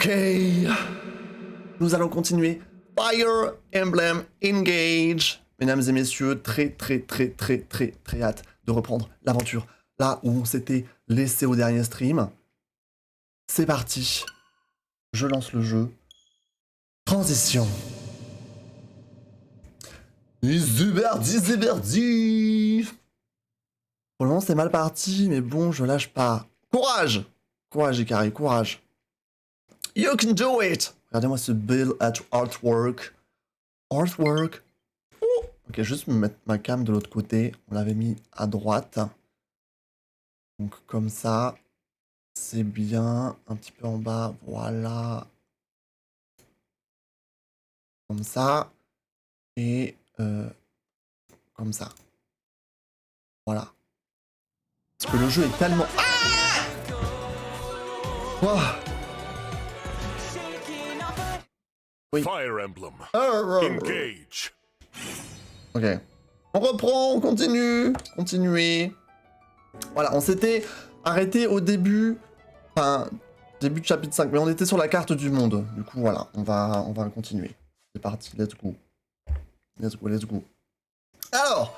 Ok, nous allons continuer. Fire Emblem Engage. Mesdames et messieurs, très hâte de reprendre l'aventure là où on s'était laissé au dernier stream. C'est parti. Je lance le jeu. Transition. C'est parti. Pour le moment, c'est mal parti, mais bon, je lâche pas. Courage. Courage, Ikari, courage. You can do it. Regardez-moi ce build at artwork. Artwork. Oh. Ok, juste me mettre ma cam de l'autre côté. On l'avait mis à droite. Donc comme ça, c'est bien. Un petit peu en bas, voilà. Comme ça. Et comme ça. Voilà. Parce que le jeu est tellement... Ah oh. Oui. Fire Emblem. Engage. Ok. On reprend, on continue. Continuez. Voilà, on s'était arrêté au début. Enfin, début de chapitre 5, mais on était sur la carte du monde. Du coup, voilà, on va continuer. C'est parti, let's go. Let's go, let's go. Alors,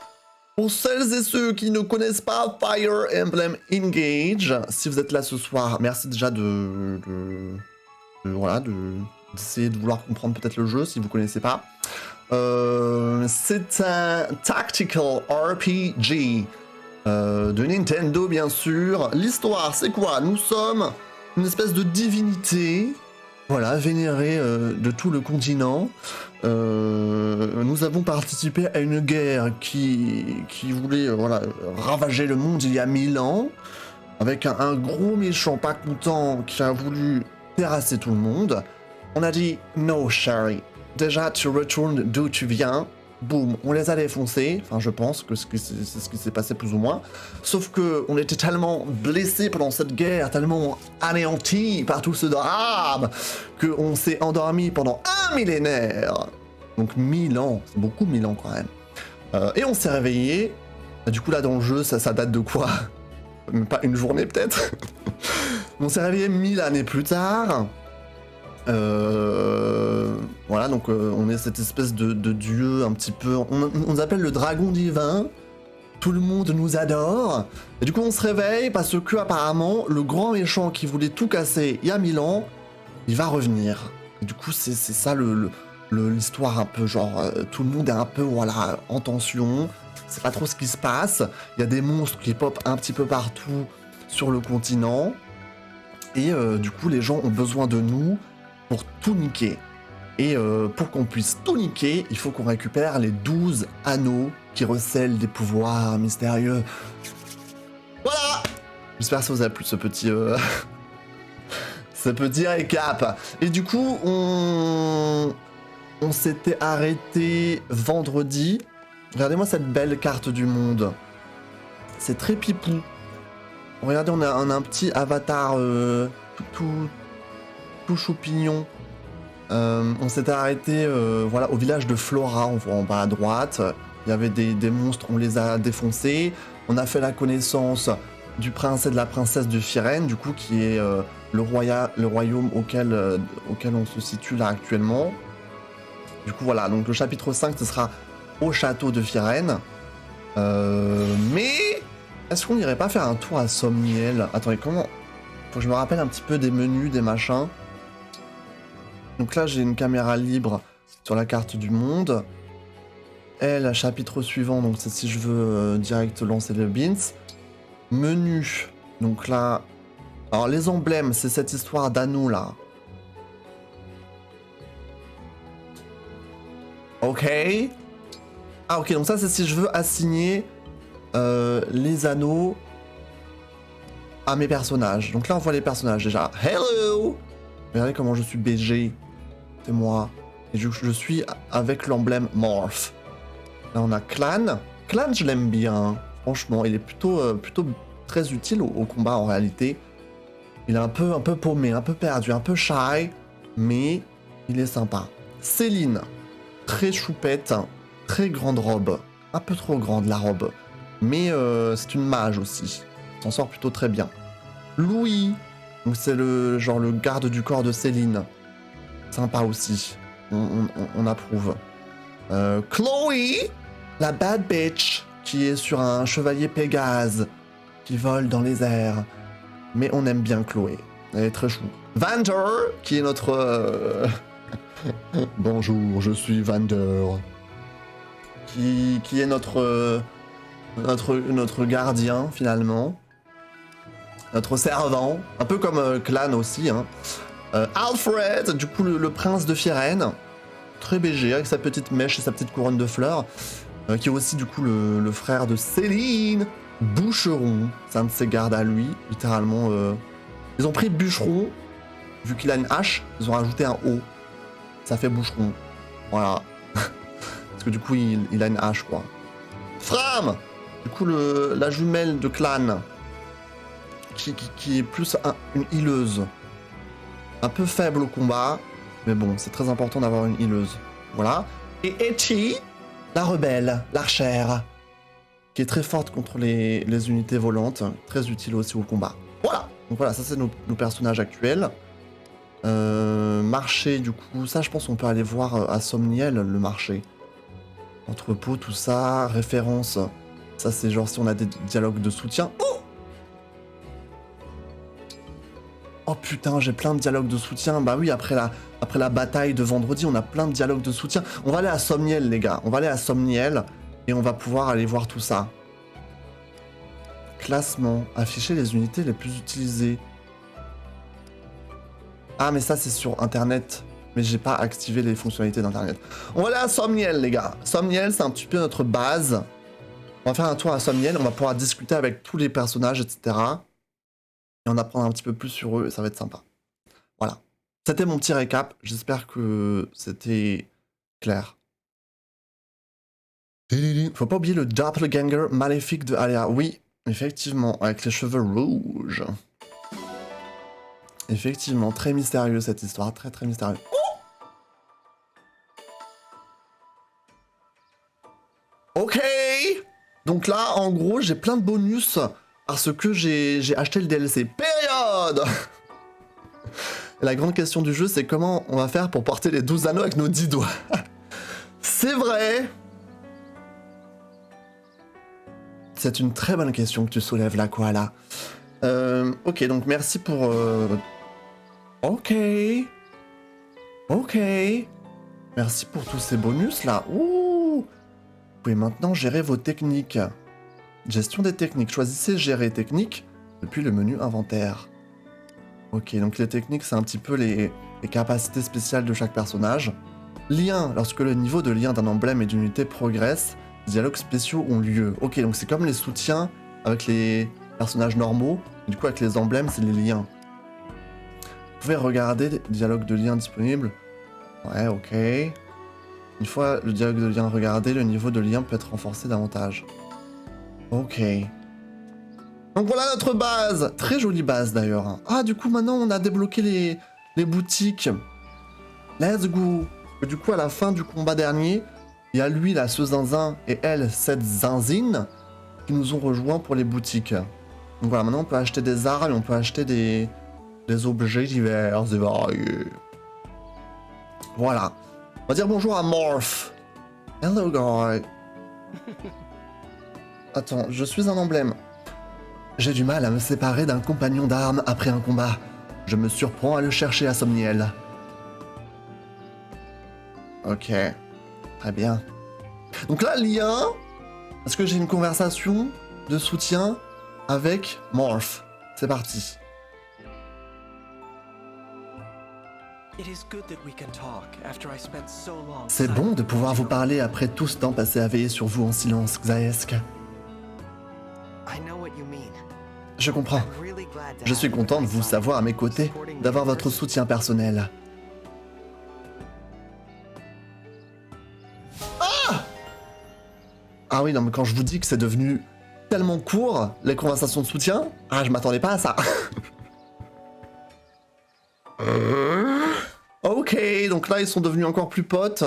pour celles et ceux qui ne connaissent pas Fire Emblem Engage, si vous êtes là ce soir, merci déjà d'essayer de vouloir comprendre peut-être le jeu si vous connaissez pas. C'est un tactical RPG de Nintendo bien sûr. L'histoire c'est quoi? Nous sommes une espèce de divinité, voilà, vénérée de tout le continent. Nous avons participé à une guerre qui voulait ravager le monde il y a 1000 ans, avec un gros méchant pas content qui a voulu terrasser tout le monde. On a dit no Sherry, déjà tu retournes d'où tu viens. Boum, on les a défoncés, enfin je pense que c'est ce qui s'est passé plus ou moins. Sauf que on était tellement blessés pendant cette guerre, tellement anéantis par tout ce drame, qu'on s'est endormi pendant 1 millénaire. Donc 1000 ans, c'est beaucoup 1000 ans quand même. Et on s'est réveillé. Du coup là dans le jeu, ça date de quoi? Même pas une journée peut-être. On s'est réveillé 1000 années plus tard. Voilà, donc on est cette espèce de dieu un petit peu... On nous appelle le dragon divin. Tout le monde nous adore. Et du coup on se réveille parce que apparemment le grand méchant qui voulait tout casser il y a 1000 ans, il va revenir. Et du coup c'est ça l'histoire un peu genre... tout le monde est un peu voilà en tension. C'est pas trop ce qui se passe. Il y a des monstres qui popent un petit peu partout sur le continent. Et du coup les gens ont besoin de nous pour tout niquer. Et pour qu'on puisse tout niquer, il faut qu'on récupère les 12 anneaux qui recèlent des pouvoirs mystérieux. Voilà. J'espère que ça vous a plu ce petit ce petit récap. Et du coup, on s'était arrêté vendredi. Regardez-moi cette belle carte du monde. C'est très pipou. Regardez, on a un petit avatar tout choupignon. On s'était arrêté voilà, au village de Flora, on voit en bas à droite. Il y avait des monstres, on les a défoncés. On a fait la connaissance du prince et de la princesse de Firène, du coup, qui est le royaume auquel on se situe là actuellement. Du coup, voilà, donc le chapitre 5, ce sera au château de Firène. Mais est-ce qu'on n'irait pas faire un tour à Somniel? Attendez, comment... Faut que je me rappelle un petit peu des menus, des machins. Donc là, j'ai une caméra libre sur la carte du monde. Et le chapitre suivant, donc c'est si je veux direct lancer le Beans. Menu. Donc là... Alors les emblèmes, c'est cette histoire d'anneau là. Ok. Ah ok, donc ça c'est si je veux assigner les anneaux à mes personnages. Donc là on voit les personnages déjà. Hello! Regardez comment je suis BG. C'est moi. Et je suis avec l'emblème Morph. Là on a Clan. Clan je l'aime bien. Franchement, il est plutôt très utile au combat en réalité. Il est un peu paumé, un peu perdu, un peu shy. Mais il est sympa. Céline. Très choupette. Très grande robe. Un peu trop grande la robe. Mais c'est une mage aussi. S'en sort plutôt très bien. Louis. Donc c'est le genre le garde du corps de Céline. Sympa aussi. On approuve. Chloé, la bad bitch, qui est sur un chevalier Pégase, qui vole dans les airs. Mais on aime bien Chloé. Elle est très chou. Vander, qui est notre... Bonjour, je suis Vander. Qui est notre gardien, finalement. Notre servant. Un peu comme Clan aussi, hein. Alfred, du coup, le prince de Firen. Très BG, avec sa petite mèche et sa petite couronne de fleurs. Qui est aussi, du coup, le frère de Céline. Boucheron, c'est un de ses gardes à lui, littéralement. Ils ont pris bûcheron, vu qu'il a une hache, ils ont rajouté un O. Ça fait boucheron. Voilà. Parce que du coup, il a une hache, quoi. Fram, du coup, la jumelle de Clan, qui est plus une healeuse. Un peu faible au combat, mais bon, c'est très important d'avoir une healeuse. Voilà. Et Etchi, la rebelle, l'archère, qui est très forte contre les unités volantes, très utile aussi au combat. Voilà. Donc voilà, ça c'est nos personnages actuels. Marché, du coup, ça je pense on peut aller voir à Somniel, le marché. Entrepôt, tout ça, référence. Ça c'est genre si on a des dialogues de soutien. Oh putain, j'ai plein de dialogues de soutien. Bah oui, après la bataille de vendredi, on a plein de dialogues de soutien. On va aller à Somniel, les gars. On va aller à Somniel et on va pouvoir aller voir tout ça. Classement. Afficher les unités les plus utilisées. Ah, mais ça, c'est sur Internet. Mais j'ai pas activé les fonctionnalités d'Internet. On va aller à Somniel, les gars. Somniel, c'est un petit peu notre base. On va faire un tour à Somniel. On va pouvoir discuter avec tous les personnages, etc. Et en apprendre un petit peu plus sur eux. Et ça va être sympa. Voilà. C'était mon petit récap. J'espère que c'était clair. Faut pas oublier le doppelganger maléfique de Aléa. Oui, effectivement, avec les cheveux rouges. Effectivement, très mystérieux cette histoire, très très mystérieux. Ok. Donc là, en gros, j'ai plein de bonus parce que j'ai acheté le DLC. Période. La grande question du jeu, c'est comment on va faire pour porter les 12 anneaux avec nos 10 doigts. C'est vrai. C'est une très bonne question que tu soulèves là, Koala. Ok, donc merci pour... Ok. Ok. Merci pour tous ces bonus là. Ouh. Vous pouvez maintenant gérer vos techniques. Gestion des techniques. Choisissez gérer techniques depuis le menu inventaire. Ok, donc les techniques, c'est un petit peu les capacités spéciales de chaque personnage. Lien. Lorsque le niveau de lien d'un emblème et d'une unité progresse, des dialogues spéciaux ont lieu. Ok, donc c'est comme les soutiens avec les personnages normaux. Du coup, avec les emblèmes, c'est les liens. Vous pouvez regarder les dialogues de lien disponibles. Ouais, ok. Une fois le dialogue de lien regardé, le niveau de lien peut être renforcé davantage. Ok. Donc voilà notre base. Très jolie base d'ailleurs. Ah, du coup, maintenant, on a débloqué les boutiques. Let's go. Et du coup, à la fin du combat dernier, il y a lui, là, ce zinzin, et elle, cette zinzine, qui nous ont rejoints pour les boutiques. Donc voilà, maintenant, on peut acheter des armes et on peut acheter des objets divers et variés. Voilà. On va dire bonjour à Morph. Hello, guy. Attends, je suis un emblème. J'ai du mal à me séparer d'un compagnon d'armes après un combat. Je me surprends à le chercher à Somniel. Ok. Très bien. Donc là, lien. Parce que j'ai une conversation de soutien avec Morph. C'est parti. C'est bon de pouvoir vous parler après tout ce temps passé à veiller sur vous en silence, Xaesk. Je comprends. Je suis content de vous savoir à mes côtés, d'avoir votre soutien personnel. Ah oui, non, mais quand je vous dis que c'est devenu tellement court, les conversations de soutien, ah, je m'attendais pas à ça. Ok, donc là, ils sont devenus encore plus potes.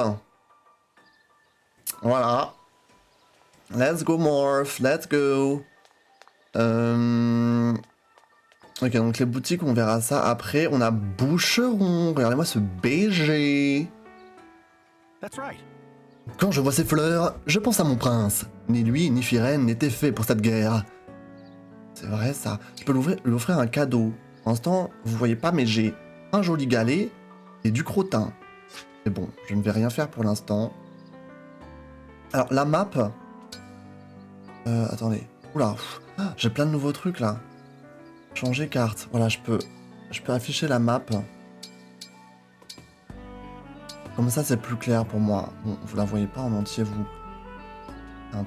Voilà. Let's go, Morph, let's go. Ok, donc les boutiques, on verra ça après. On a Boucheron. Regardez-moi ce BG. That's right. Quand je vois ces fleurs, je pense à mon prince. Ni lui, ni Firène n'étaient faits pour cette guerre. C'est vrai, ça. Je peux lui offrir un cadeau. Pour l'instant, vous voyez pas, mais j'ai un joli galet et du crottin. Mais bon, je ne vais rien faire pour l'instant. Alors, la map... attendez. Oula, j'ai plein de nouveaux trucs, là. Changer carte. Voilà, je peux afficher la map. Comme ça, c'est plus clair pour moi. Bon, vous la voyez pas en entier, vous. Un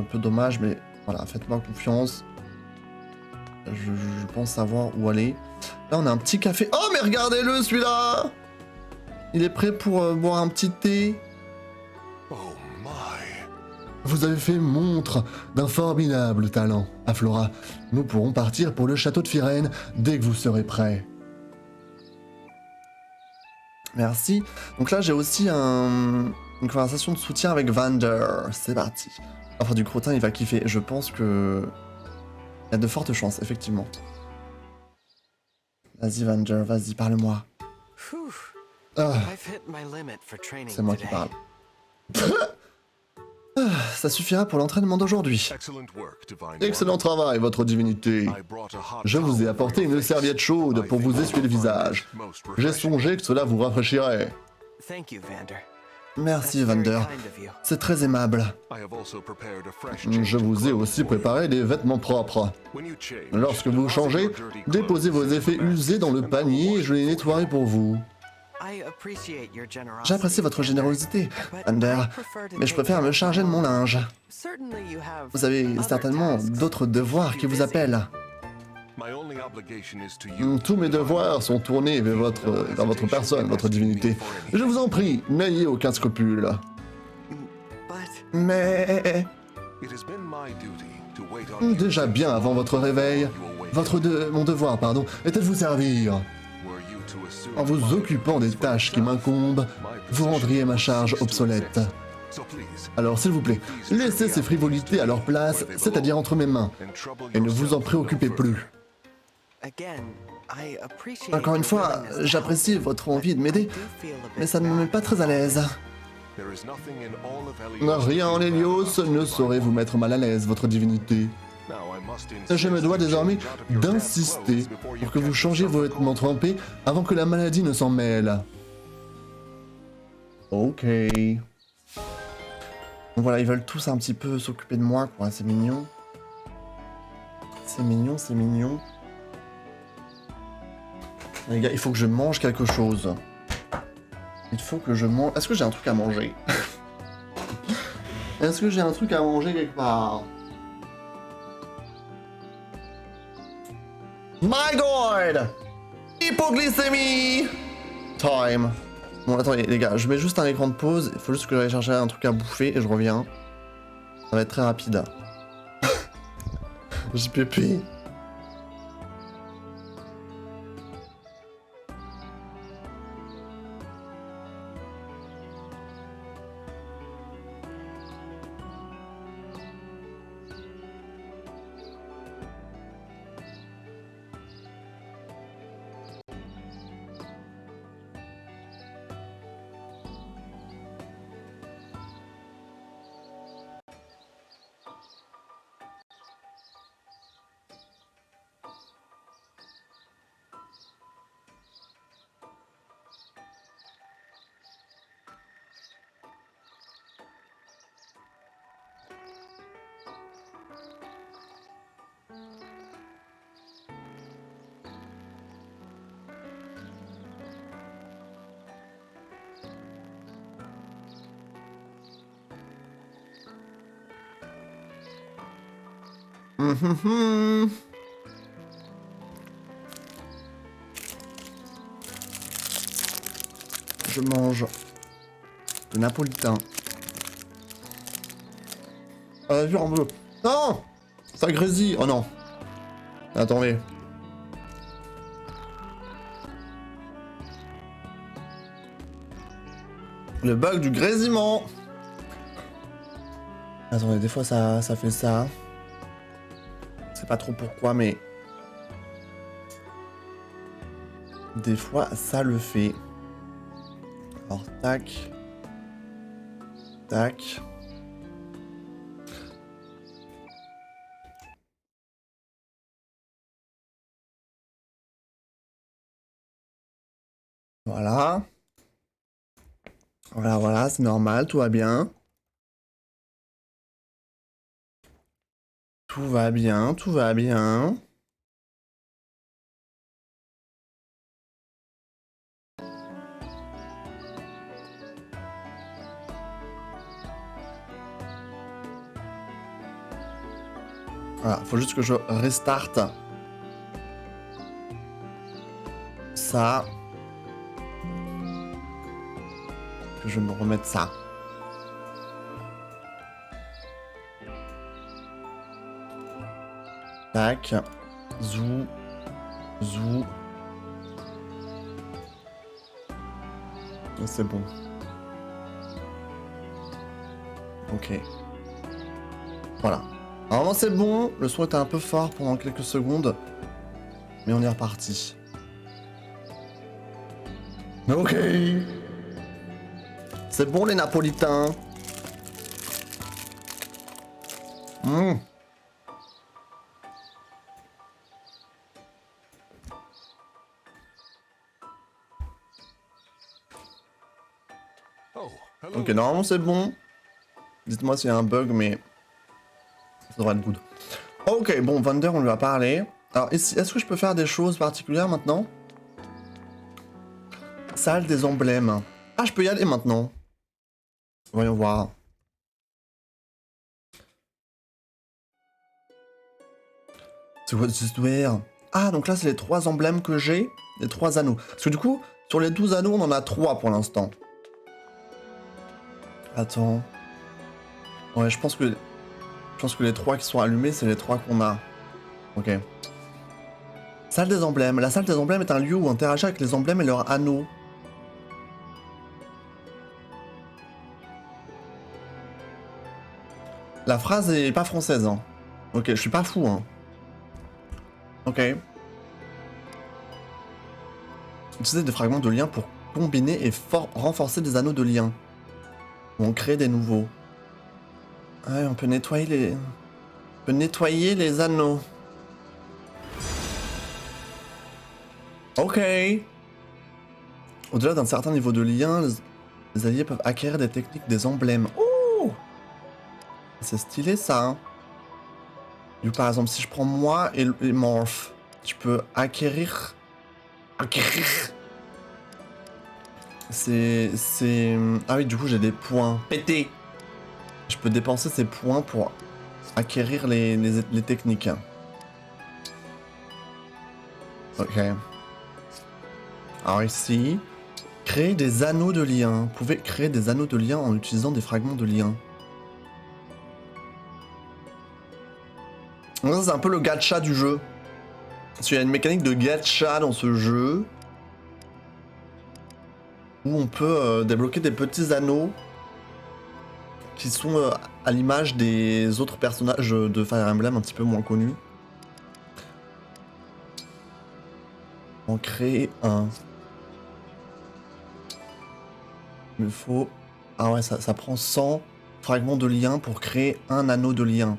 peu dommage, mais voilà, faites-moi confiance. Je pense savoir où aller. Là, on a un petit café. Oh, mais regardez-le, celui-là! Il est prêt pour boire un petit thé. Oh my. Vous avez fait montre d'un formidable talent, Aflora. Nous pourrons partir pour le château de Firène dès que vous serez prêts. Merci. Donc là, j'ai aussi une conversation de soutien avec Vander. C'est parti. Enfin, du crottin, il va kiffer. Je pense que... il y a de fortes chances, effectivement. Vas-y, Vander, vas-y, parle-moi. Ah, c'est moi qui parle. Ça suffira pour l'entraînement d'aujourd'hui. Excellent work, Divine Excellent travail, votre divinité. One. I brought a hot Je vous ai towel apporté for your une face. serviette chaude pour vous essuyer le visage. J'ai songé que cela vous rafraîchirait. Thank you, Vander. Merci, That's very Vander. kind of you. C'est très aimable. I have also prepared a fresh Je change vous ai of clothes aussi for you. préparé des vêtements propres. When you change, Lorsque vous deposit changez, your dirty clothes déposez vos in the effets basket usés dans le and I'll panier et wash je les it for nettoierai you. pour vous. I appreciate your generosity, J'apprécie votre Vander, générosité, but Vander, I prefer to mais je take préfère care me of charger de my mon own. linge. Certainly you have Vous avez other certainement tasks d'autres to devoirs keep qui you vous busy. appellent. My only obligation is to you, Tous mes devoirs sont tournés vers votre personne, votre divinité. Je vous en prie, n'ayez aucun scrupule. But Mais... It has been my duty to wait on you déjà since bien the avant moment votre réveil, you awakened. mon devoir, pardon, était de vous servir. Were you to assume En vous my occupant des duties for tâches qui yourself, m'incombent, my vous position rendriez ma would charge cease to obsolète. exist. So please, Alors s'il vous plaît, laissez ces frivolités à leur place, c'est-à-dire entre mes mains, and trouble et ne vous en yourself préoccupez no plus. further. again, I appreciate Encore une your fois, willingness to j'apprécie help, votre but envie de I m'aider, do feel a bit mais ça ne me met bad pas très à l'aise. There is nothing in all of Helios Rien en that you Hélios have ne to saurait vous mettre mal à l'aise, votre divinité. Now I must Je me insist dois you désormais change out of your dad's d'insister clothes before you pour que vous catch changiez vos yourself a vêtements cold. trempés avant que la maladie ne s'en mêle. Ok. Donc voilà, ils veulent tous un petit peu s'occuper de moi, quoi, c'est mignon. C'est mignon, c'est mignon. Les gars, il faut que je mange quelque chose. Il faut que je mange... Est-ce que j'ai un truc à manger? Est-ce que j'ai un truc à manger quelque part? My God! Hypoglycémie! Time. Bon, attendez, les gars, je mets juste un écran de pause. Il faut juste que j'aille chercher un truc à bouffer et je reviens. Ça va être très rapide. JPP. Je mange le napolitain. Viande. Non! Ça grésille. Oh non. Attendez. Le bug du grésillement. Attendez, des fois ça fait ça. Je sais pas trop pourquoi, mais Des fois, ça le fait. Alors, tac. Tac. Voilà. Voilà, voilà, c'est normal, tout va bien. Tout va bien, tout va bien. Voilà, faut juste que je restarte ça. Que je me remette ça. Tac. Zou. Zou. C'est bon. Ok. Voilà. Normalement c'est bon, le son était un peu fort pendant quelques secondes, mais on est reparti. Ok. C'est bon les napolitains. Mmh. Oh, hello. Ok, normalement c'est bon. Dites-moi s'il y a un bug, mais ça devrait être good. Ok, bon, Vander, on lui a parlé. Alors, est-ce que je peux faire des choses particulières maintenant? Salle des emblèmes. Ah, je peux y aller maintenant. Voyons voir. C'est what this where? Ah, donc là, c'est les 3 emblèmes que j'ai. Les 3 anneaux. Parce que du coup, sur les 12 anneaux, on en a 3 pour l'instant. Attends. Ouais, je pense que les 3 qui sont allumés, c'est les 3 qu'on a. Ok. Salle des emblèmes. La salle des emblèmes est un lieu où interagir avec les emblèmes et leurs anneaux. La phrase est pas française, hein. Ok, je suis pas fou, hein. Ok. Utiliser des fragments de liens pour combiner et renforcer des anneaux de lien. Ou en créer des nouveaux. Ouais, on peut nettoyer les anneaux. Ok. Au-delà d'un certain niveau de lien, les alliés peuvent acquérir des techniques des emblèmes. Oh! C'est stylé ça, hein. Du coup, par exemple, si je prends moi et Morph, je peux acquérir. C'est. Ah oui, du coup, j'ai des points. Pété! Je peux dépenser ces points pour acquérir les techniques. Ok. Alors ici, créer des anneaux de lien. Vous pouvez créer des anneaux de lien en utilisant des fragments de lien. Donc ça, c'est un peu le gacha du jeu. Parce qu'il y a une mécanique de gacha dans ce jeu. Où on peut débloquer des petits anneaux qui sont à l'image des autres personnages de Fire Emblem un petit peu moins connus. En créer un. Il me faut... Ah ouais, ça prend 100 fragments de lien pour créer un anneau de lien.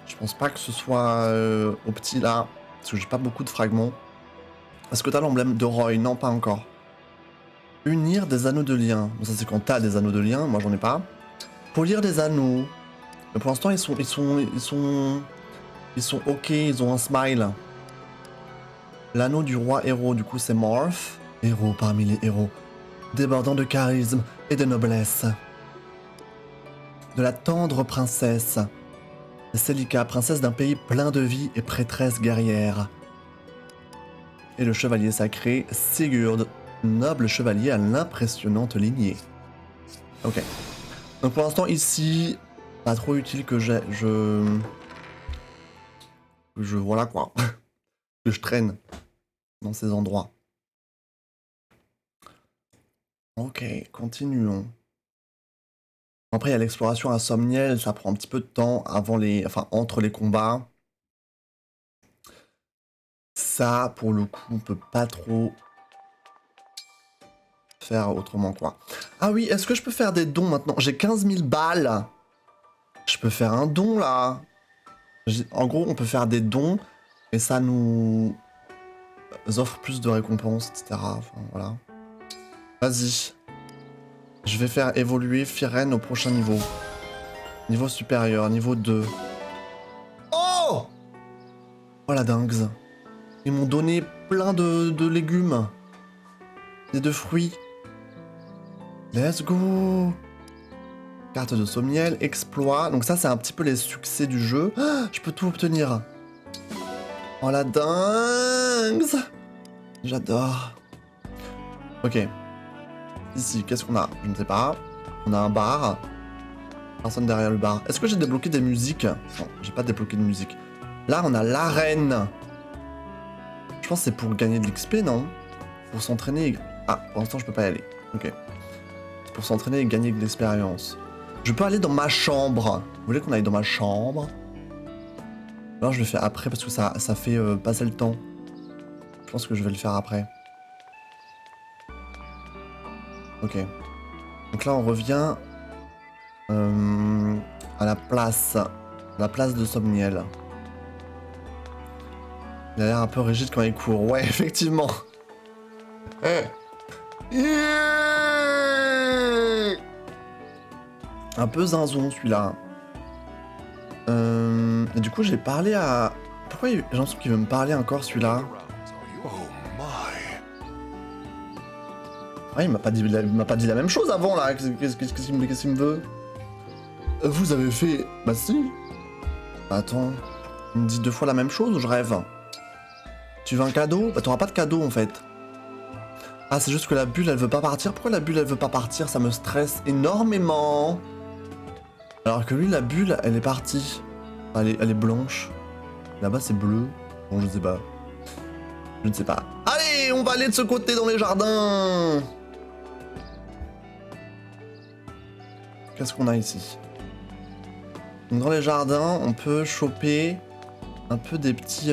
Je pense pas que ce soit au petit là, parce que j'ai pas beaucoup de fragments. Est-ce que t'as l'emblème de Roy? Non, pas encore. Unir des anneaux de lien. Bon, ça c'est quand t'as des anneaux de lien, moi j'en ai pas. Polir des anneaux. Mais pour l'instant ils sont ok, ils ont un smile. L'anneau du roi héros, du coup c'est Morph. Héros parmi les héros. Débordant de charisme et de noblesse. De la tendre princesse. Celica, princesse d'un pays plein de vie et prêtresse guerrière. Et le chevalier sacré, Sigurd, noble chevalier à l'impressionnante lignée. Ok. Donc pour l'instant ici, pas trop utile que voilà quoi. Que je traîne dans ces endroits. Ok, continuons. Après il y a l'exploration à Somniel, ça prend un petit peu de temps entre les combats. ça, pour le coup, on peut pas trop faire autrement, quoi. Ah oui, est-ce que je peux faire des dons maintenant? J'ai 15 000 balles. Je peux faire un don, là. En gros, on peut faire des dons, et ça nous offre plus de récompenses, etc. Enfin, voilà. Vas-y. Je vais faire évoluer Firen au prochain niveau. Niveau supérieur, niveau 2. Oh! Oh la dingue. Ils m'ont donné plein de légumes. Et de fruits. Let's go! Carte de sommiel, exploit. Donc ça, c'est un petit peu les succès du jeu. Ah, je peux tout obtenir. Oh la dingue! J'adore. Ok. Ici, qu'est-ce qu'on a? Je ne sais pas. On a un bar. Personne derrière le bar. Est-ce que j'ai débloqué des musiques? Non, j'ai pas débloqué de musique. Là, on a l'arène. Je pense que c'est pour gagner de l'XP, non? Pour s'entraîner. Ah, pour l'instant, je peux pas y aller. Ok. C'est pour s'entraîner et gagner de l'expérience. Je peux aller dans ma chambre. Vous voulez qu'on aille dans ma chambre? Alors, je le fais après parce que ça fait passer le temps. Je pense que je vais le faire après. Ok. Donc là, on revient à la place. La place de Somniel. Il a l'air un peu rigide quand il court. Ouais, effectivement. Un peu zinzon, celui-là. Et du coup, j'ai parlé à... Pourquoi j'ai l'impression qu'il veut me parler encore, celui-là? Oh my. Ouais, il m'a pas dit la même chose avant, là. Qu'est-ce qu'il me veut? Vous avez fait... Bah si. Attends. Il me dit 2 fois la même chose ou je rêve? Tu veux un cadeau? Bah t'auras pas de cadeau, en fait. Ah, c'est juste que la bulle, elle veut pas partir. Pourquoi la bulle, elle veut pas partir? Ça me stresse énormément. Alors que lui, la bulle, elle est partie. Elle est blanche. Là-bas, c'est bleu. Bon, je sais pas. Je ne sais pas. Allez, on va aller de ce côté dans les jardins. Qu'est-ce qu'on a ici? Donc, dans les jardins, on peut choper un peu des petits...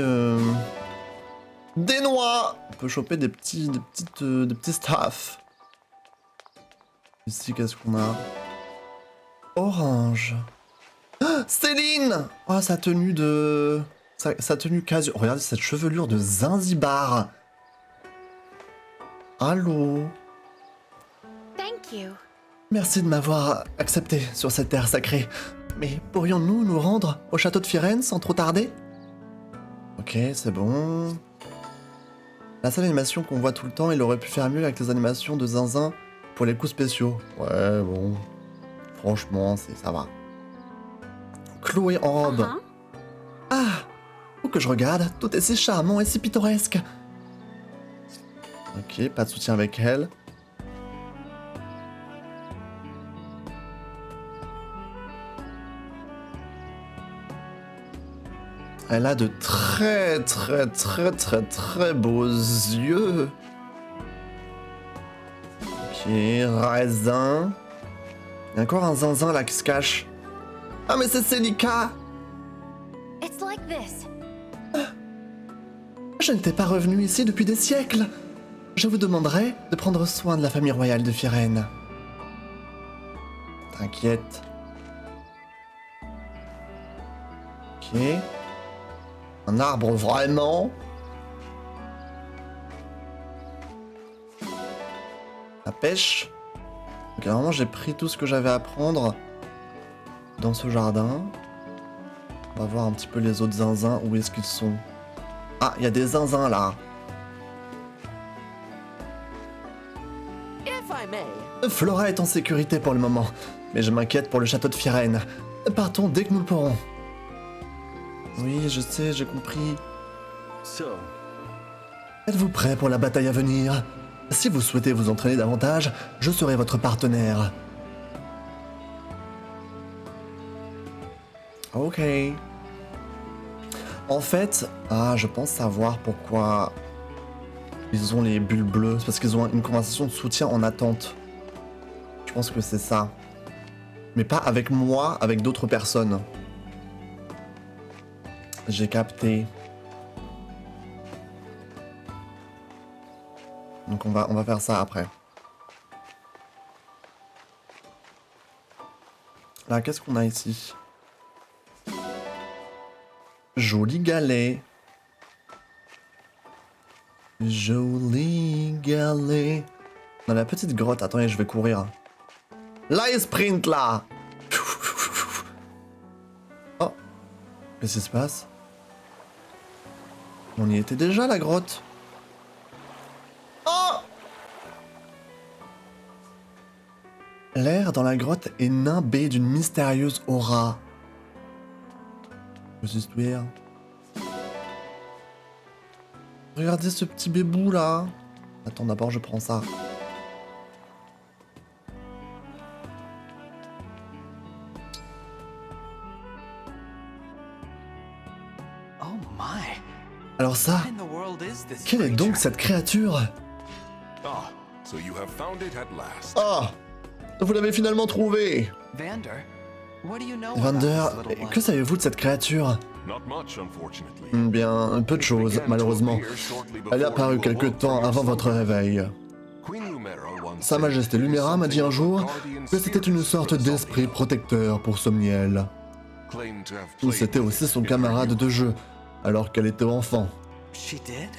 Des noix. On peut choper des petits stuff. Ici, qu'est-ce qu'on a? Orange. Ah, Céline! Oh, sa tenue de... Sa tenue casu... Regardez cette chevelure de Zanzibar. Allô? Thank you. Merci de m'avoir accepté sur cette terre sacrée. Mais pourrions-nous nous rendre au château de Firenze sans trop tarder? Ok, c'est bon. La seule animation qu'on voit tout le temps, il aurait pu faire mieux avec les animations de Zinzin pour les coups spéciaux. Ouais, bon... Franchement, ça va. Chloé en robe. Ah! Faut que je regarde, tout est si charmant et si pittoresque. Ok, pas de soutien avec elle. Elle a de très beaux yeux. Ok, raisin. Il y a encore un zinzin là qui se cache. Ah mais c'est Célica! It's like this. Je n'étais pas revenu ici depuis des siècles. Je vous demanderai de prendre soin de la famille royale de Firène. T'inquiète. Ok. Un arbre vraiment. La pêche. Ok, normalement j'ai pris tout ce que j'avais à prendre dans ce jardin. On va voir un petit peu les autres zinzins, où est-ce qu'ils sont. Ah, il y a des zinzins là. If I may. Flora est en sécurité pour le moment, mais je m'inquiète pour le château de Firène. Partons dès que nous le pourrons. Oui, je sais, j'ai compris. So, Êtes-vous prêt pour la bataille à venir? Si vous souhaitez vous entraîner davantage, je serai votre partenaire. Ok. En fait, je pense savoir pourquoi ils ont les bulles bleues. C'est parce qu'ils ont une conversation de soutien en attente. Je pense que c'est ça. Mais pas avec moi, avec d'autres personnes. J'ai capté. Donc on va faire ça après. Là, qu'est-ce qu'on a ici? Joli galet. Joli galet. Dans la petite grotte. Attendez, je vais courir. Là, il sprint là. Oh. Qu'est-ce qui se passe? On y était déjà, la grotte. Oh! L'air dans la grotte est nimbé d'une mystérieuse aura. Histoire. Regardez ce petit bébou là. Attends, d'abord je prends ça. Oh my. Alors ça, What in the world is this quelle est donc creature? cette créature? Ah, so you have found it at last. Oh! Vous l'avez finalement trouvé! Vander, what do you know Vander, about this little que one? savez-vous de cette créature? Not much, unfortunately. Bien, peu de choses, malheureusement. Elle est apparue quelque temps avant votre réveil. Sa Majesté Lumera m'a dit un jour que c'était une sorte d'esprit protecteur pour Somniel. C'était aussi son camarade de jeu, alors qu'elle était enfant. She did?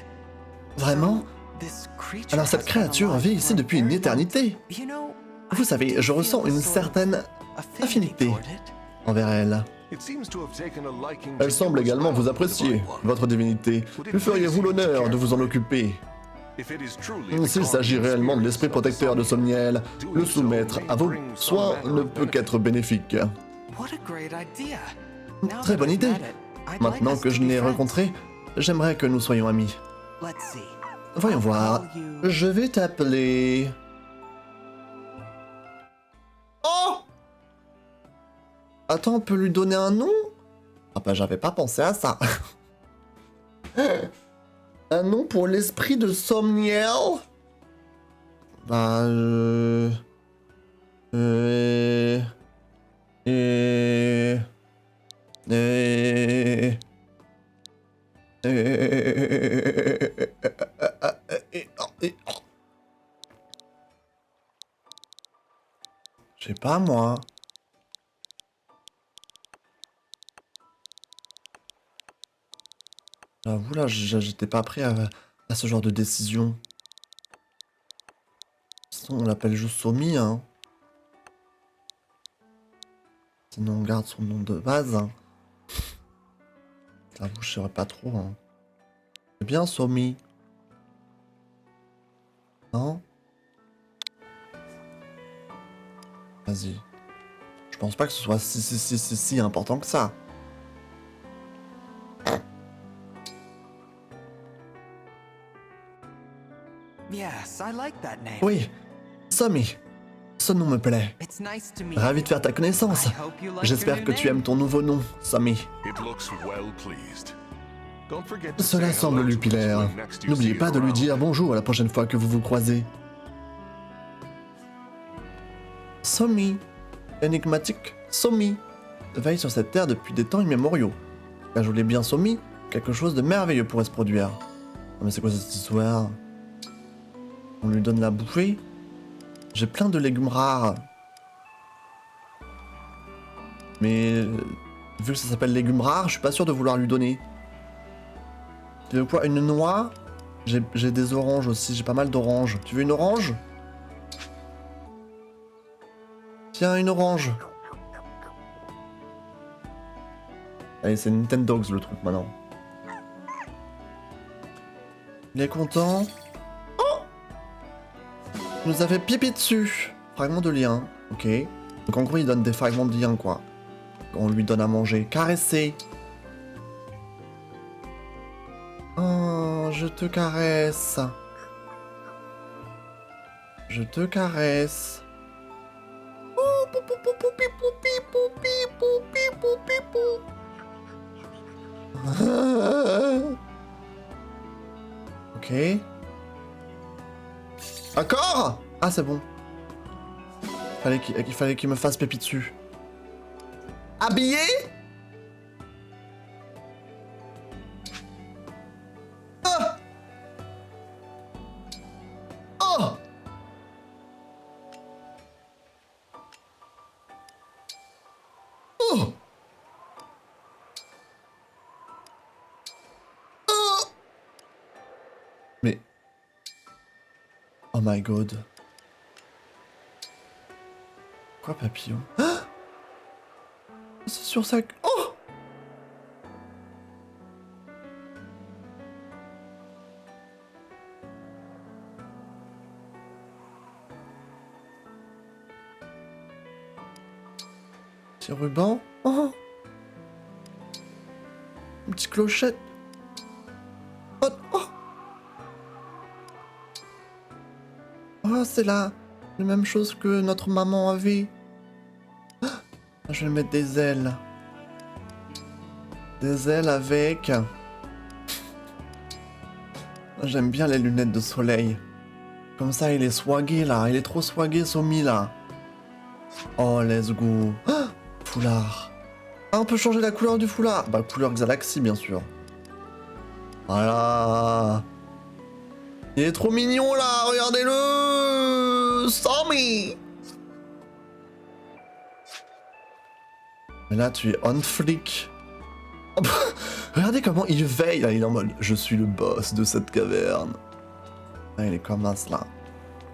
Vraiment? This creature Alors cette has been créature alive vit for ici a depuis une very long- éternité. You know, Vous savez, je ressens une certaine affinité envers elle. Elle semble également vous apprécier, votre divinité. Lui feriez-vous l'honneur de vous en occuper? S'il s'agit réellement de l'esprit protecteur de Somniel, le soumettre à vos soins ne peut qu'être bénéfique. What a great idea. Now Très that bonne I've idée. met it, I'd like Maintenant us que to je be l'ai friends. rencontré, j'aimerais que nous soyons amis. Let's see. Voyons I'll voir. call you- Je vais t'appeler... Oh! Attends, on peut lui donner un nom? Ah bah j'avais pas pensé à ça. Un nom pour l'esprit de Somniel? Bah Je sais pas moi. J'avoue là, j'étais pas prêt à ce genre de décision. Sinon on l'appelle juste Somi, hein. Sinon on garde son nom de base. Hein. J'avoue, je saurais pas trop. Hein. C'est bien Somi. Non? Vas-y. Je pense pas que ce soit si important que ça. Yes, I like that name. Oui, Somi. Ce nom me plaît. It's nice to meet Ravi you. de faire ta connaissance. I hope you like J'espère your que new tu aimes name. ton nouveau nom, Somi. Cela semble lui plaire. N'oubliez pas de lui dire bonjour la prochaine fois que vous vous croisez. Somi. Énigmatique, Somi. Veille sur cette terre depuis des temps immémoriaux. Car je l'ai bien Somi, quelque chose de merveilleux pourrait se produire. Oh, mais c'est quoi cette histoire? On lui donne la bouffée? J'ai plein de légumes rares. Mais vu que ça s'appelle légumes rares, je suis pas sûr de vouloir lui donner. Tu veux quoi? Une noix? J'ai des oranges aussi, j'ai pas mal d'oranges. Tu veux une orange? Tiens, une orange. Allez, c'est Nintendogs le truc maintenant. Il est content. Oh! Il nous a fait pipi dessus. Fragment de lien. Ok. Donc en gros, il donne des fragments de lien, quoi. On lui donne à manger. Caresser. Oh, je te caresse. Je te caresse. Ok. Encore? Ah, c'est bon. Il fallait qu'il me fasse pépi dessus. Habillé? Ah! Oh! Oh! Oh! Mais... Oh my god. Quoi, papillon? Ah! C'est sur ça que... Oh! Petit ruban. Oh! Une petite clochette. Oh! Oh! Oh, c'est la même chose que notre maman avait. Ah, je vais mettre des ailes. Des ailes avec... J'aime bien les lunettes de soleil. Comme ça, il est swagué là. Il est trop swagué, Somi là. Oh, let's go. Ah, foulard. Ah, on peut changer la couleur du foulard. Bah, couleur Galaxy, bien sûr. Voilà. Il est trop mignon là, regardez-le. Somi. Mais là, tu es on flic. Oh, bah, regardez comment il veille là, il est en mode je suis le boss de cette caverne. Ah, il est comme ça là.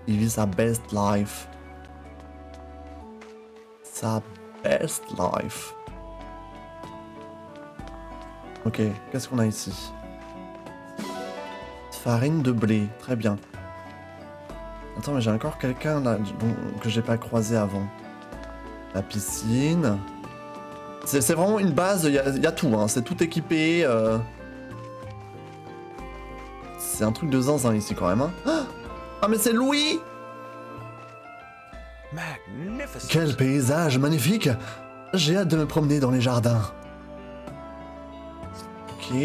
Il vit sa best life. Sa best life. Ok, qu'est-ce qu'on a ici? Farine de blé, très bien. Attends, mais j'ai encore quelqu'un là que j'ai pas croisé avant. La piscine. C'est vraiment une base, il y a tout, hein, c'est tout équipé. C'est un truc de zinzin ici quand même. Hein. Ah mais c'est Louis! Magnificent. Quel paysage magnifique! J'ai hâte de me promener dans les jardins. Ok.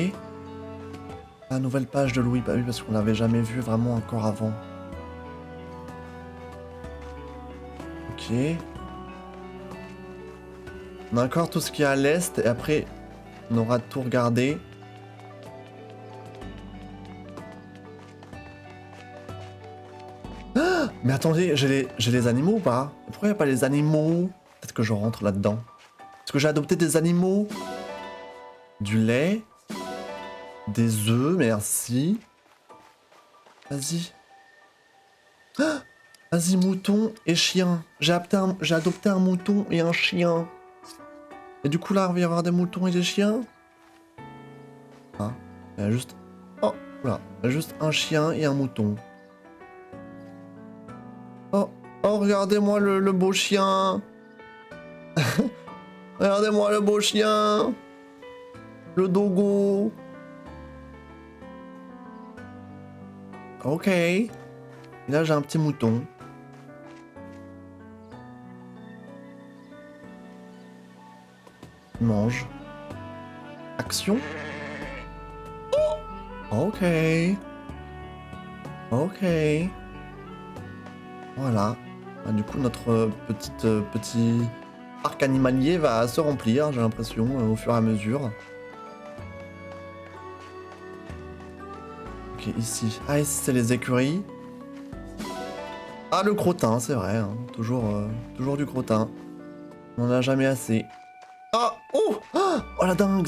La nouvelle page de Louis, bah oui parce qu'on l'avait jamais vu vraiment encore avant. Ok. On a encore tout ce qui est à l'est et après on aura tout regardé. Ah, mais attendez, j'ai les animaux ou pas? Pourquoi il n'y a pas les animaux? Peut-être que je rentre là-dedans. Est-ce que j'ai adopté des animaux? Du lait. Des œufs, merci. Vas-y. Ah, vas-y, mouton et chien. J'ai adopté un mouton et un chien. Et du coup là, il va y avoir des moutons et des chiens. Hein? Il y a juste... Oh, voilà. Il y a juste un chien et un mouton. Oh, oh, regardez-moi le beau chien. Regardez-moi le beau chien. Le dogo. Ok. Et là, j'ai un petit mouton. Il mange. Action. Oh, ok. Ok. Voilà. Ah, du coup, notre petit parc animalier va se remplir, j'ai l'impression, au fur et à mesure. Ok, ici. Ah, ici, c'est les écuries. Ah, le crottin, c'est vrai. Hein. Toujours du crottin. On n'en a jamais assez. Ah! Oh! Ah, oh, la dingue!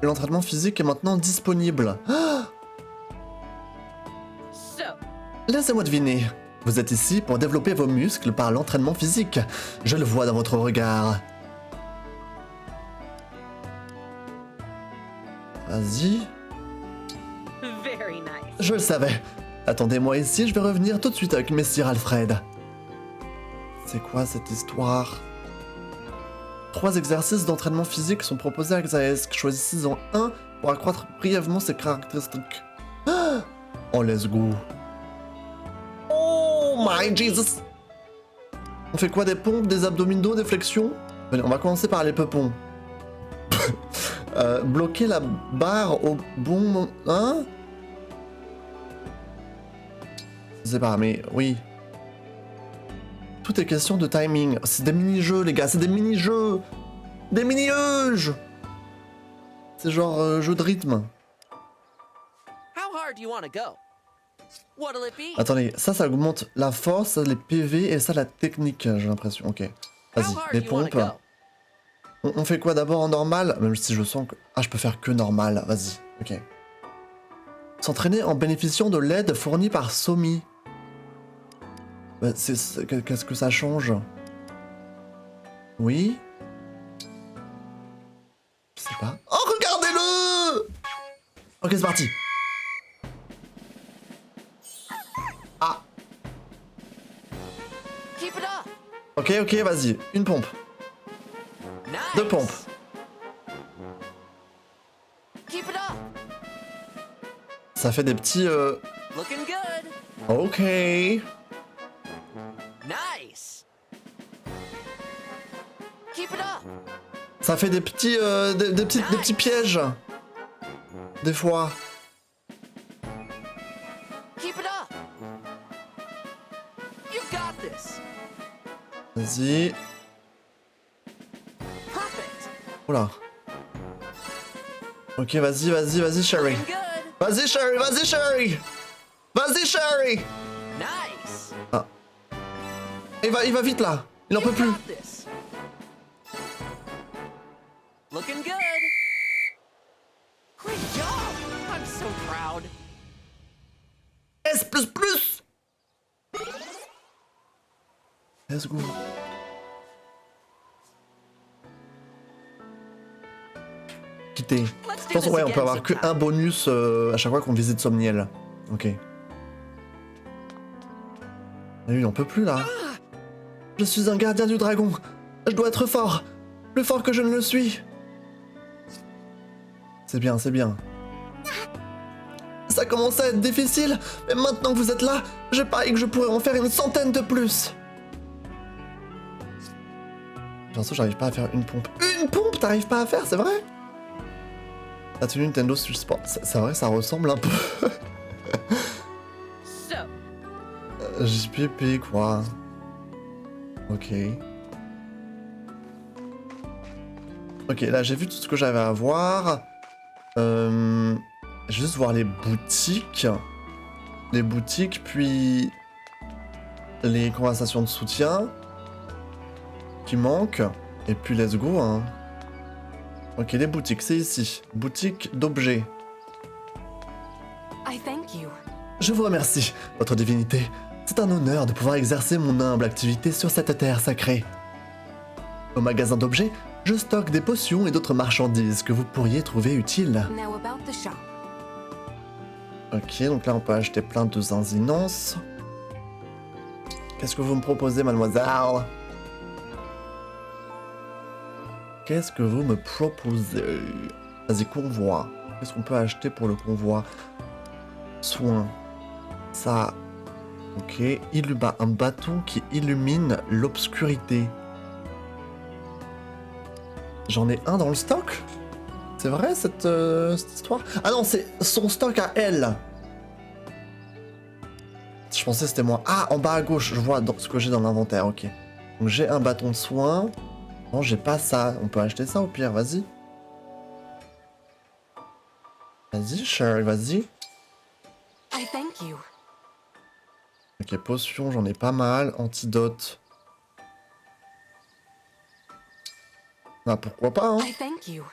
L'entraînement physique est maintenant disponible. Ah, laissez-moi deviner. Vous êtes ici pour développer vos muscles par l'entraînement physique. Je le vois dans votre regard. Vas-y. Very nice. Je le savais. Attendez-moi ici, je vais revenir tout de suite avec Messire Alfred. C'est quoi cette histoire? 3 exercices d'entraînement physique sont proposés à Xaesk. Choisissez-en un pour accroître brièvement ses caractéristiques. Ah, oh, let's go. Oh my Jesus. On fait quoi, des pompes, des abdominaux, des flexions? Allez, on va commencer par les peupons. Bloquer la barre au bon moment... Hein? Je sais pas, mais oui. Tout est question de timing. C'est des mini-jeux, les gars, c'est des mini-jeux. Des mini-jeux. C'est genre jeu de rythme. How hard do you want to go? What'll it be? Attendez, ça augmente la force, ça, les PV et ça la technique, j'ai l'impression. Ok. Vas-y, How hard les do you want to pompes. go? On fait quoi d'abord en normal? Même si je sens que... Ah, je peux faire que normal, vas-y. Ok. S'entraîner en bénéficiant de l'aide fournie par Somi. Bah, qu'est-ce que ça change? Oui? Je sais pas. Oh, regardez-le! Ok, c'est parti. Ah. Keep it up. Ok, vas-y. Une pompe. Nice. 2 pompes. Keep it up. Ça fait des petits... Looking good. Ok. Nice. Keep it up. Ça fait des petits... des petits pièges. Des fois. Keep it up. You got this. Vas-y. Perfect. Oula. Ok, vas-y, Sherry. Looking good. Vas-y, Sherry. Vas-y, Sherry. Nice. Ah. Il va vite, là. Il en peut You plus. got this. Looking good. Great job. I'm so proud. S++. Let's go. Quitter. Let's Je do pense this ouais, on again peut avoir que sometime. un bonus à chaque fois qu'on visite Somniel. Ok. Lui, il en peut plus là. Je suis un gardien du dragon. Je dois être fort. Plus fort que je ne le suis. C'est bien, c'est bien. Ça commence à être difficile, mais maintenant que vous êtes là, je parie que je pourrais en faire une centaine de plus. J'ai l'impression que j'arrive pas à faire une pompe. Une pompe, t'arrives pas à faire, c'est vrai? La tenue Nintendo Switch Sport, c'est vrai, ça ressemble un peu. So, JPP quoi. Ok. Ok, là j'ai vu tout ce que j'avais à voir. Juste voir les boutiques. Les boutiques, puis les conversations de soutien qui manquent. Et puis let's go, hein. Ok, les boutiques, c'est ici. Boutique d'objets. I thank you. Je vous remercie, votre divinité. C'est un honneur de pouvoir exercer mon humble activité sur cette terre sacrée. Au magasin d'objets, je stocke des potions et d'autres marchandises que vous pourriez trouver utiles. Now about the shop. Ok, donc là on peut acheter plein de zinzinances. Qu'est-ce que vous me proposez, mademoiselle? Qu'est-ce que vous me proposez? Vas-y, convoi. Qu'est-ce qu'on peut acheter pour le convoi? Soin. Ça. Ok. Un bâton qui illumine l'obscurité. J'en ai un dans le stock? C'est vrai cette histoire? Ah non, c'est son stock à elle. Je pensais que c'était moi. Ah, en bas à gauche, je vois ce que j'ai dans l'inventaire, ok. Donc j'ai un bâton de soin. Non, j'ai pas ça. On peut acheter ça au pire, vas-y. Vas-y, Sherry, vas-y. I thank you. Ok, potion, j'en ai pas mal. Antidote. Ah, pourquoi pas, hein. I thank you.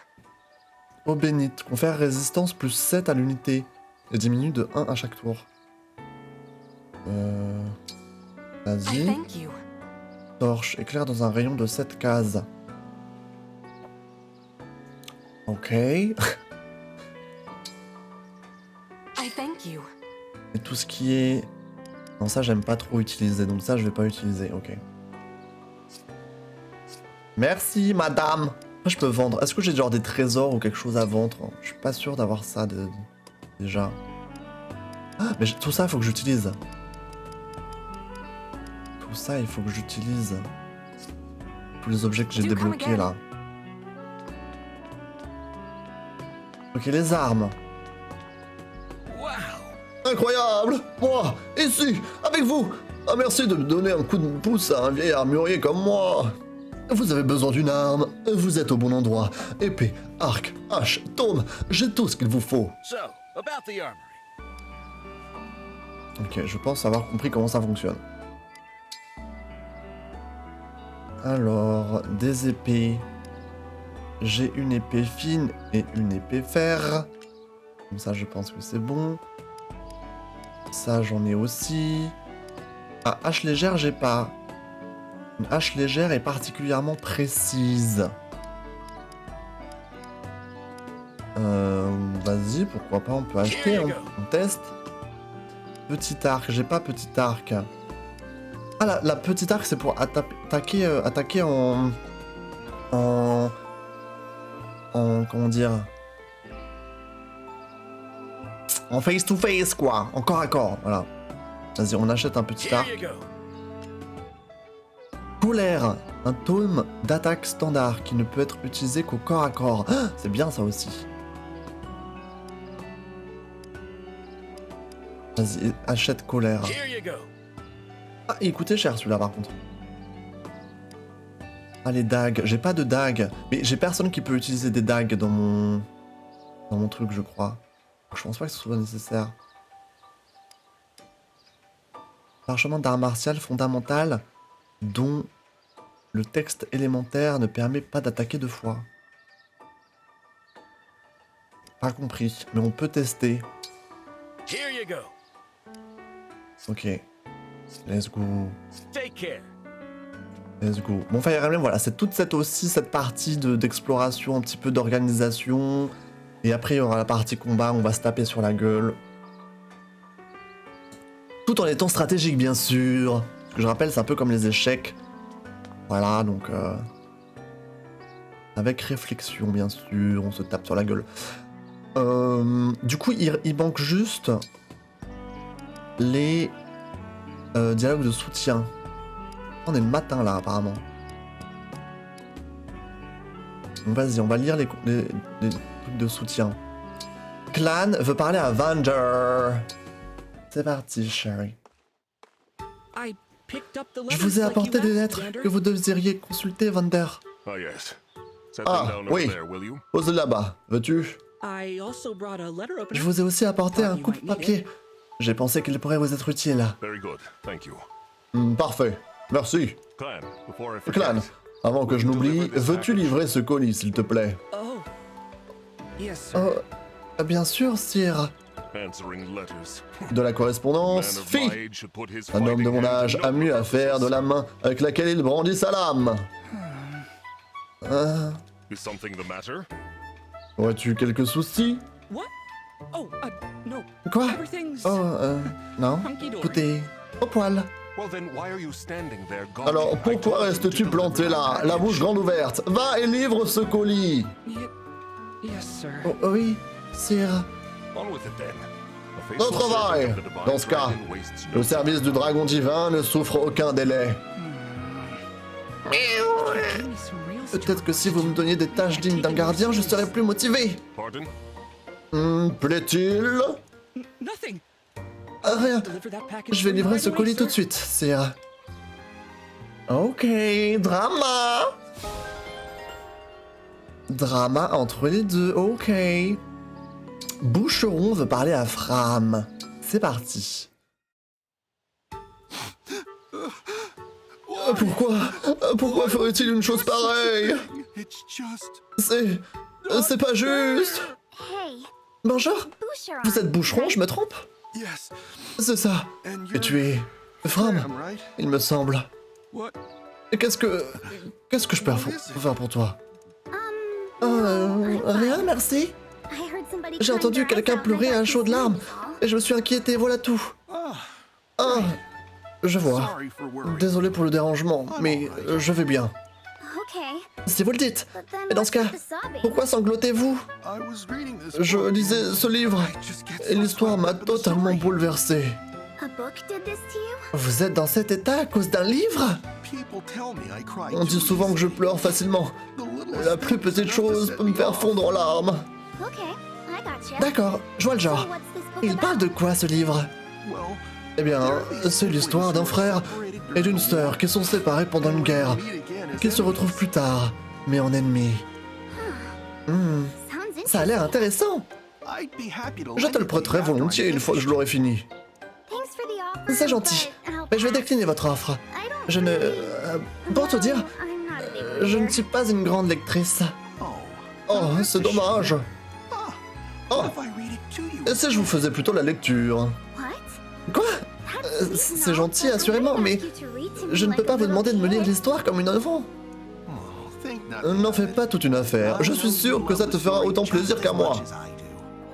Eau bénite. Confère résistance plus 7 à l'unité. Et diminue de 1 à chaque tour. I Vas-y. thank you. Torche. Éclaire dans un rayon de 7 cases. Ok. Et I thank you. tout ce qui est... Non, ça, j'aime pas trop utiliser. Donc ça, je vais pas utiliser. Ok. Merci, madame. Après, je peux vendre. Est-ce que j'ai genre des trésors ou quelque chose à vendre? Je suis pas sûr d'avoir ça déjà. Ah, mais tout ça, il faut que j'utilise. Tout ça, il faut que j'utilise. Tous les objets que j'ai débloqués là. Ok, les armes. wow. Incroyable! Moi, ici, avec vous, Ah, merci de me donner un coup de pouce à un vieil armurier comme moi. Vous avez besoin d'une arme, vous êtes au bon endroit. Épée, arc, hache, tome, j'ai tout ce qu'il vous faut. So, about the armory. Ok, je pense avoir compris comment ça fonctionne. Alors, des épées. J'ai une épée fine et une épée fer. Comme ça, je pense que c'est bon. Ça, j'en ai aussi. Ah, hache légère, j'ai pas. Une hache légère est particulièrement précise. Vas-y, pourquoi pas, on peut acheter, on teste. Petit arc, j'ai pas petit arc. Ah, la petite arc, c'est pour attaquer en... Comment dire? En face to face, quoi. En corps à corps, voilà. Vas-y, on achète un petit arc. Colère, un tome d'attaque standard qui ne peut être utilisé qu'au corps à corps. Ah, c'est bien ça aussi. Vas-y, achète colère. Ah, il coûtait cher celui-là par contre. Ah, les dagues. J'ai pas de dagues. Mais j'ai personne qui peut utiliser des dagues dans mon truc, je crois. Je pense pas que ce soit nécessaire. Parchemin d'art martial fondamental dont le texte élémentaire ne permet pas d'attaquer deux fois. Pas compris, mais on peut tester. Ok. Let's go. Let's go. Bon, Fire Emblem, voilà, c'est toute cette partie d'exploration, un petit peu d'organisation. Et après, il y aura la partie combat, on va se taper sur la gueule. Tout en étant stratégique, bien sûr. Ce que je rappelle, c'est un peu comme les échecs. Voilà, donc... avec réflexion, bien sûr, on se tape sur la gueule. Du coup, il manque juste les dialogues de soutien. On est le matin, là, apparemment. Donc, vas-y, on va lire les trucs de soutien. Clan veut parler à Vander. C'est parti, Sherry. Je vous ai apporté des lettres que vous devriez consulter, Vander. Ah, yes. Set Ah, them down over oui. there, will you? Pose là-bas, veux-tu? Je vous ai aussi apporté un coupe-papier. J'ai pensé qu'il pourrait vous être utile. Very good. Thank you. Parfait. Merci. Clan, before I forget, Clan, avant que je n'oublie, veux-tu livrer ce colis, s'il te plaît? Oh. Yes, sir. Bien sûr, sire. answering letters. De la correspondance, Man of my fi. age should put his Un homme de fighting mon hand âge to a no mieux à purpose. faire de la main avec laquelle il brandit sa lame. Is something the matter? Aurais-tu quelques soucis? What? Oh, no. Quoi? Everything's Non. hunky-dory. Tout est au poil. Well then, why are you standing there, gawking? Alors, I pourquoi told you restes-tu to planté deliver là, the la bouche package. grande ouverte? Va et livre ce colis. Yes, sir. Oh, oui, sire. On with it then. A faithful Notre travail. servant of the divine Dans ce cas, dragon wastes no le service du dragon divin ne souffre aucun délai. Give me some real Peut-être que si vous me donniez des tâches dignes d'un gardien, je serais plus motivé. Pardon? Plaît-il? Nothing. Rien. Deliver that package Je vais for you livrer right ce away, colis sir. tout de suite, sire. Ok, drama. Drama entre les deux, ok. Boucheron veut parler à Fram. C'est parti. Pourquoi ferait-il une chose pareille? It's just... C'est pas juste. Hey, Bonjour, Boucheron. vous êtes boucheron, je me trompe? Yes. C'est ça. And Et tu es Fram, right? il me semble. What? Et qu'est-ce que je peux faire pour toi? I'm Rien, merci. I heard somebody J'ai crying entendu their quelqu'un eyes out and I pleurer à got un chaud de larmes. confused, Et je me suis inquiété, voilà tout. Ah, je vois. Sorry for worrying. Désolé pour le dérangement, mais je vais bien. Okay, Si vous le dites. but then Et dans ce what's cas, with the sobbing? pourquoi sanglotez-vous? I was reading this Je book lisais and ce livre, I just get et so l'histoire m'a swept up in the totalement story. bouleversé. A book did this to you? Vous êtes dans cet état à cause d'un livre? People tell me I cry On dit too souvent que je easily. pleure facilement. The littlest La plus thing is petite enough to chose set peut me me faire off. fondre en larmes. Okay, I gotcha. D'accord, je vois le So genre. what's this book Il parle about? de quoi ce livre? Well, Eh bien, c'est l'histoire d'un frère et d'une sœur qui sont séparés pendant une guerre, qui se retrouvent plus tard, mais en ennemis. Sounds Ça a l'air intéressant. Je te le prêterai volontiers une fois que je l'aurai fini. Thanks for the offer. C'est gentil, but I'll mais je vais pass. décliner votre offre. I don't Je ne... pour te dire, I'm not a big je ne reader. suis pas une grande lectrice. Oh, c'est dommage. Oh, et si je vous faisais plutôt la lecture? What? Quoi? That's sweet C'est and all, gentil, but I assurément, might mais ask you to read to me je ne peux like pas a vous little demander de me lire kid. l'histoire comme une enfant. N'en fais pas toute une affaire. Je suis sûr que ça te fera autant plaisir qu'à moi.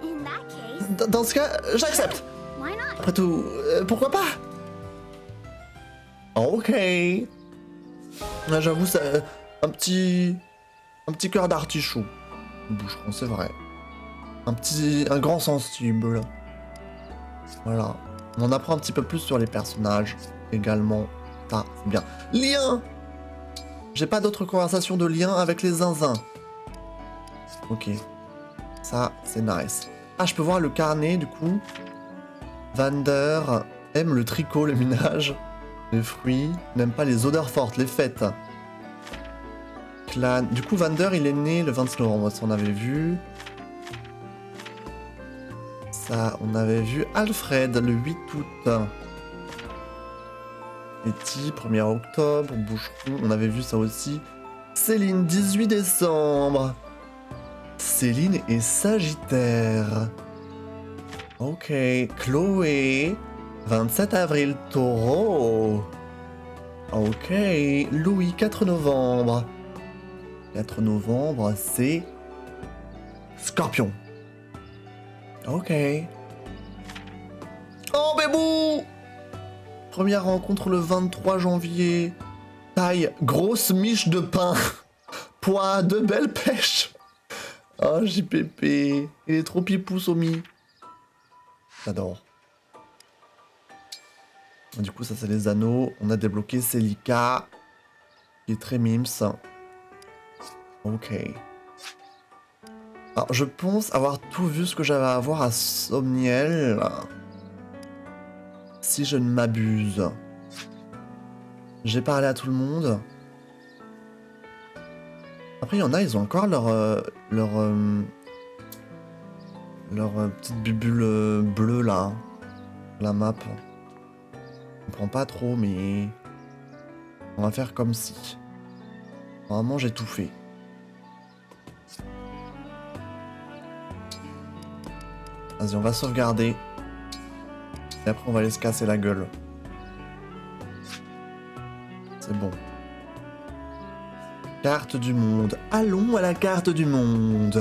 In that case, Dans ce cas, j'accepte. why not? Après tout, pourquoi pas? Ok. Ah, j'avoue, c'est un petit cœur d'artichaut. Boucheron, c'est vrai. Un grand sensible. Voilà. On en apprend un petit peu plus sur les personnages également. Ça, c'est bien. Lien. J'ai pas d'autres conversations de lien avec les zinzins. Ok. Ça, c'est nice. Ah, je peux voir le carnet, du coup. Vander aime le tricot, le ménage, les fruits, n'aime pas les odeurs fortes, les fêtes. Clan. Du coup, Vander, il est né le 26 novembre, ça on avait vu. Ça, on avait vu Alfred le 8 août. Letty, 1er octobre, Boucheron, on avait vu ça aussi. Céline, 18 décembre. Céline est Sagittaire. Ok, Chloé, 27 avril, Taureau. Ok, Louis, 4 novembre. 4 novembre, c'est Scorpion. Ok. Oh, bébou! Première rencontre le 23 janvier. Taille, grosse miche de pain. Poids, de belles pêches. Oh, JPP. Il est trop pipou, Somi. J'adore. Du coup, ça, c'est les anneaux. On a débloqué Celica, qui est très mims. Ok. Alors, je pense avoir tout vu ce que j'avais à voir à Somniel. Si je ne m'abuse. J'ai parlé à tout le monde. Après, il y en a, ils ont encore leur petite bubule bleue, là. La map. Je comprends pas trop, mais... on va faire comme si. Normalement, j'ai tout fait. Vas-y, on va sauvegarder. Et après, on va aller se casser la gueule. C'est bon. Carte du monde. Allons à la carte du monde.